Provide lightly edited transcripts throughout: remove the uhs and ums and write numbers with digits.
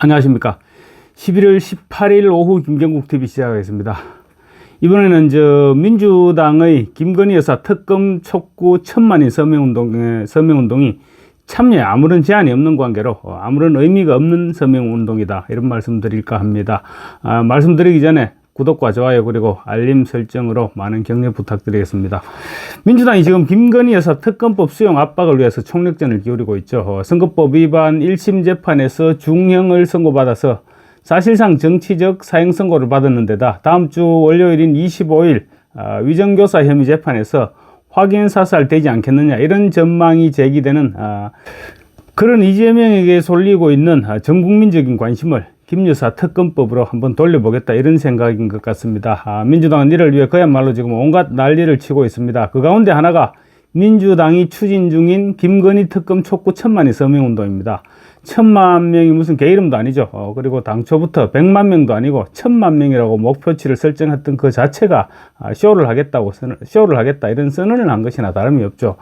안녕하십니까. 11월 18일 오후 김경국 TV 시작하겠습니다. 이번에는 민주당의 김건희 여사 특검 촉구 1000만인 서명운동이 참여에 아무런 제한이 없는 관계로 아무런 의미가 없는 서명운동이다, 이런 말씀 드릴까 합니다. 말씀드리기 전에 구독과 좋아요 그리고 알림 설정으로 많은 격려 부탁드리겠습니다. 민주당이 지금 김건희 여사 특검법 수용 압박을 위해서 총력전을 기울이고 있죠. 선거법 위반 1심 재판에서 중형을 선고받아서 사실상 정치적 사형 선고를 받았는 데다 다음 주 월요일인 25일 위정교사 혐의 재판에서 확인 사살되지 않겠느냐, 이런 전망이 제기되는 그런 이재명에게 쏠리고 있는 전 국민적인 관심을 김 여사 특검법으로 한번 돌려보겠다, 이런 생각인 것 같습니다. 민주당은 이를 위해 그야말로 지금 온갖 난리를 치고 있습니다. 그 가운데 하나가 민주당이 추진 중인 김건희 특검 촉구 1000만인 서명운동입니다. 1000만 명이 무슨 개 이름도 아니죠. 그리고 당초부터 100만 명도 아니고 1000만 명이라고 목표치를 설정했던 그 자체가 쇼를 하겠다 이런 선언을 한 것이나 다름이 없죠.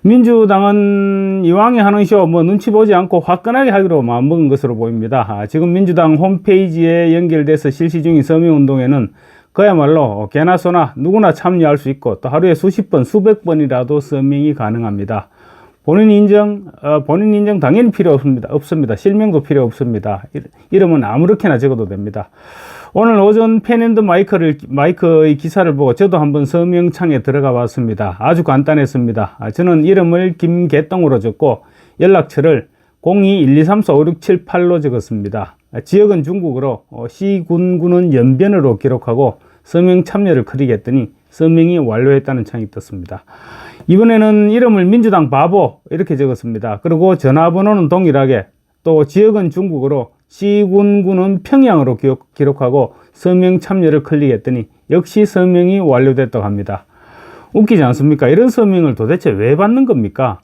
민주당은 이왕에 하는 쇼 눈치 보지 않고 화끈하게 하기로 마음먹은 것으로 보입니다. 지금 민주당 홈페이지에 연결돼서 실시 중인 서명운동에는 그야말로 개나 소나 누구나 참여할 수 있고, 또 하루에 수십 번, 수백 번이라도 서명이 가능합니다. 본인 인정 당연히 필요 없습니다. 실명도 필요 없습니다. 이름은 아무렇게나 적어도 됩니다. 오늘 오전 펜앤드 마이크의 기사를 보고 저도 한번 서명창에 들어가 봤습니다. 아주 간단했습니다. 저는 이름을 김개똥으로 적고 연락처를 02-123-45678로 적었습니다. 지역은 중국어로 시군구는 연변으로 기록하고 서명 참여를 클릭했더니 서명이 완료했다는 창이 떴습니다. 이번에는 이름을 민주당 바보 이렇게 적었습니다. 그리고 전화번호는 동일하게, 또 지역은 중국어로 시군구는 평양으로 기록하고 서명 참여를 클릭했더니 역시 서명이 완료됐다고 합니다. 웃기지 않습니까? 이런 서명을 도대체 왜 받는 겁니까?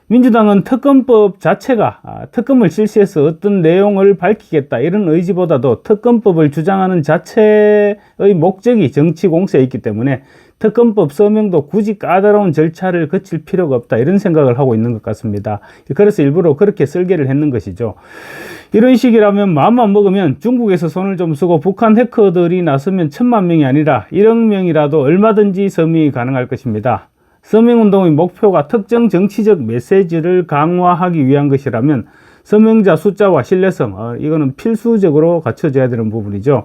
민주당은 특검법 자체가 특검을 실시해서 어떤 내용을 밝히겠다, 이런 의지보다도 특검법을 주장하는 자체의 목적이 정치 공세에 있기 때문에 특검법 서명도 굳이 까다로운 절차를 거칠 필요가 없다, 이런 생각을 하고 있는 것 같습니다. 그래서 일부러 그렇게 설계를 했는 것이죠. 이런 식이라면 마음만 먹으면 중국에서 손을 좀 쓰고 북한 해커들이 나서면 1000만 명이 아니라 1억 명이라도 얼마든지 서명이 가능할 것입니다. 서명운동의 목표가 특정 정치적 메시지를 강화하기 위한 것이라면 서명자 숫자와 신뢰성, 이거는 필수적으로 갖춰져야 되는 부분이죠.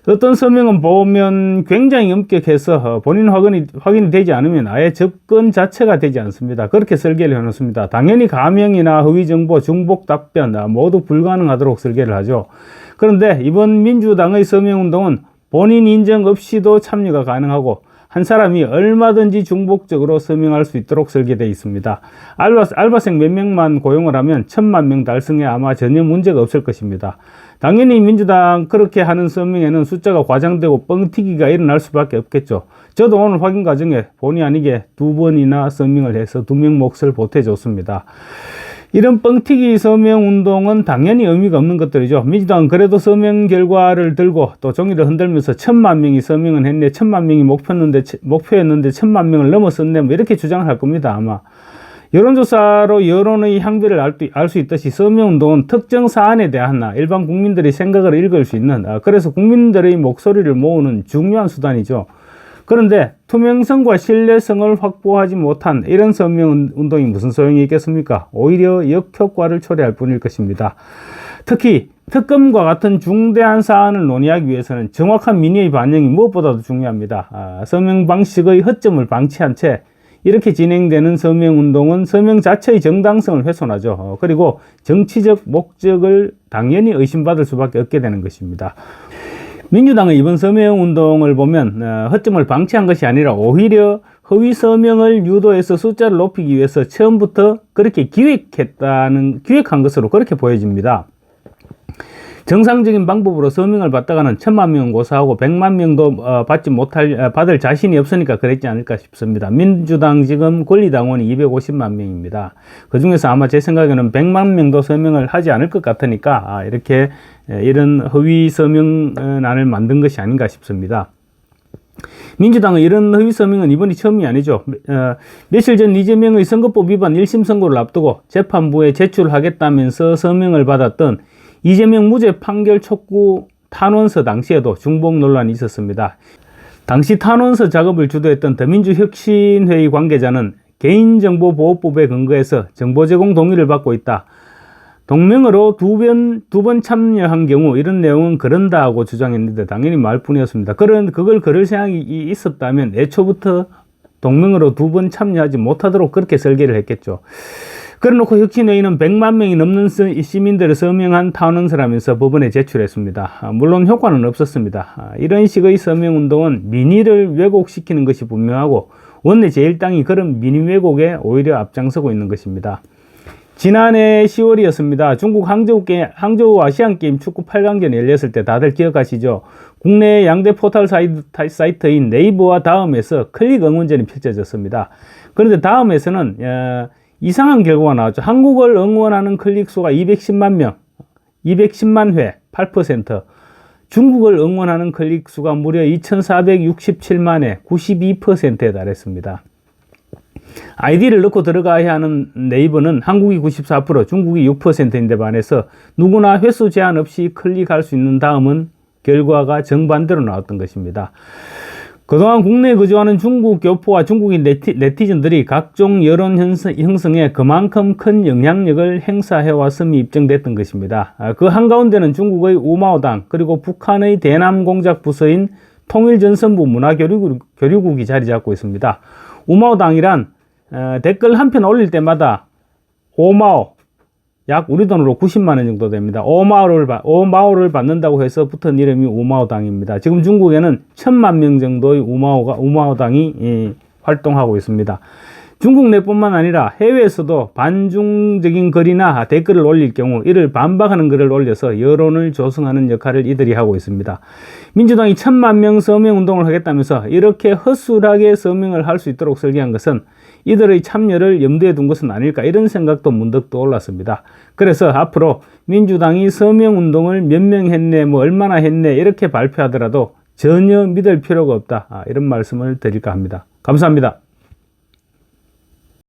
어떤 서명은 보면 굉장히 엄격해서 본인 확인이 되지 않으면 아예 접근 자체가 되지 않습니다. 그렇게 설계를 해놓습니다. 당연히 가명이나 허위정보, 중복 답변 모두 불가능하도록 설계를 하죠. 그런데 이번 민주당의 서명운동은 본인 인정 없이도 참여가 가능하고 한 사람이 얼마든지 중복적으로 서명할 수 있도록 설계되어 있습니다. 알바생 몇 명만 고용을 하면 1000만 명 달성에 아마 전혀 문제가 없을 것입니다. 당연히 민주당 그렇게 하는 서명에는 숫자가 과장되고 뻥튀기가 일어날 수밖에 없겠죠. 저도 오늘 확인 과정에 본의 아니게 2번이나 서명을 해서 2명 몫을 보태줬습니다. 이런 뻥튀기 서명 운동은 당연히 의미가 없는 것들이죠. 민주당은 그래도 서명 결과를 들고 또 종이를 흔들면서 1000만 명이 서명은 했네, 1000만 명이 목표였는데 1000만 명을 넘어섰네, 이렇게 주장을 할 겁니다. 아마 여론조사로 여론의 향배를 알 수 있듯이 서명운동은 특정 사안에 대한 일반 국민들의 생각을 읽을 수 있는, 그래서 국민들의 목소리를 모으는 중요한 수단이죠. 그런데 투명성과 신뢰성을 확보하지 못한 이런 서명운동이 무슨 소용이 있겠습니까? 오히려 역효과를 초래할 뿐일 것입니다. 특히 특검과 같은 중대한 사안을 논의하기 위해서는 정확한 민의의 반영이 무엇보다도 중요합니다. 서명 방식의 허점을 방치한 채 이렇게 진행되는 서명운동은 서명 자체의 정당성을 훼손하죠. 그리고 정치적 목적을 당연히 의심받을 수밖에 없게 되는 것입니다. 민주당의 이번 서명운동을 보면 허점을 방치한 것이 아니라 오히려 허위 서명을 유도해서 숫자를 높이기 위해서 처음부터 그렇게 기획한 것으로 그렇게 보여집니다. 정상적인 방법으로 서명을 받다가는 1000만 명은 고사하고 100만 명도 받을 자신이 없으니까 그랬지 않을까 싶습니다. 민주당 지금 권리당원이 250만 명입니다. 그 중에서 아마 제 생각에는 100만 명도 서명을 하지 않을 것 같으니까 이렇게 이런 허위 서명안을 만든 것이 아닌가 싶습니다. 민주당은 이런 허위 서명은 이번이 처음이 아니죠. 며칠 전 이재명의 선거법 위반 1심 선고를 앞두고 재판부에 제출하겠다면서 서명을 받았던 이재명 무죄 판결 촉구 탄원서 당시에도 중복 논란이 있었습니다. 당시 탄원서 작업을 주도했던 더민주혁신회의 관계자는 개인정보보호법에 근거해서 정보 제공 동의를 받고 있다. 동명으로 두 번 참여한 경우 이런 내용은 그런다고 주장했는데 당연히 말뿐이었습니다. 그걸 그럴 생각이 있었다면 애초부터 동명으로 두 번 참여하지 못하도록 그렇게 설계를 했겠죠. 그래놓고 혁신회의는 100만 명이 넘는 시민들을 서명한 탄원서라면서 법원에 제출했습니다. 물론 효과는 없었습니다. 이런 식의 서명운동은 민의를 왜곡시키는 것이 분명하고 원내 제1당이 그런 민의 왜곡에 오히려 앞장서고 있는 것입니다. 지난해 10월이었습니다. 중국 항저우 아시안게임 축구 8강전이 열렸을 때 다들 기억하시죠? 국내 양대 포털 사이트인 네이버와 다음에서 클릭 응원전이 펼쳐졌습니다. 그런데 다음에서는 이상한 결과가 나왔죠. 한국을 응원하는 클릭 수가 210만 명, 210만 회, 8%. 중국을 응원하는 클릭 수가 무려 2,467만 회, 92%에 달했습니다. 아이디를 넣고 들어가야 하는 네이버는 한국이 94%, 중국이 6%인데 반해서 누구나 횟수 제한 없이 클릭할 수 있는 다음은 결과가 정반대로 나왔던 것입니다. 그동안 국내에 거주하는 중국 교포와 중국인 네티즌들이 각종 여론 형성에 그만큼 큰 영향력을 행사해왔음이 입증됐던 것입니다. 그 한가운데는 중국의 우마오당 그리고 북한의 대남 공작 부서인 통일전선부 문화교류국이 자리 잡고 있습니다. 우마오당이란 댓글 한 편 올릴 때마다 오마오, 약 우리 돈으로 90만 원 정도 됩니다. 오마오를 받는다고 해서 붙은 이름이 우마오당입니다. 지금 중국에는 1000만 명 정도의 우마오당이 활동하고 있습니다. 중국 내뿐만 아니라 해외에서도 반중적인 글이나 댓글을 올릴 경우 이를 반박하는 글을 올려서 여론을 조성하는 역할을 이들이 하고 있습니다. 민주당이 1000만 명 서명 운동을 하겠다면서 이렇게 헛술하게 서명을 할 수 있도록 설계한 것은 이들의 참여를 염두에 둔 것은 아닐까 이런 생각도 문득 떠올랐습니다. 그래서 앞으로 민주당이 서명 운동을 몇 명 했네, 얼마나 했네 이렇게 발표하더라도 전혀 믿을 필요가 없다. 이런 말씀을 드릴까 합니다. 감사합니다.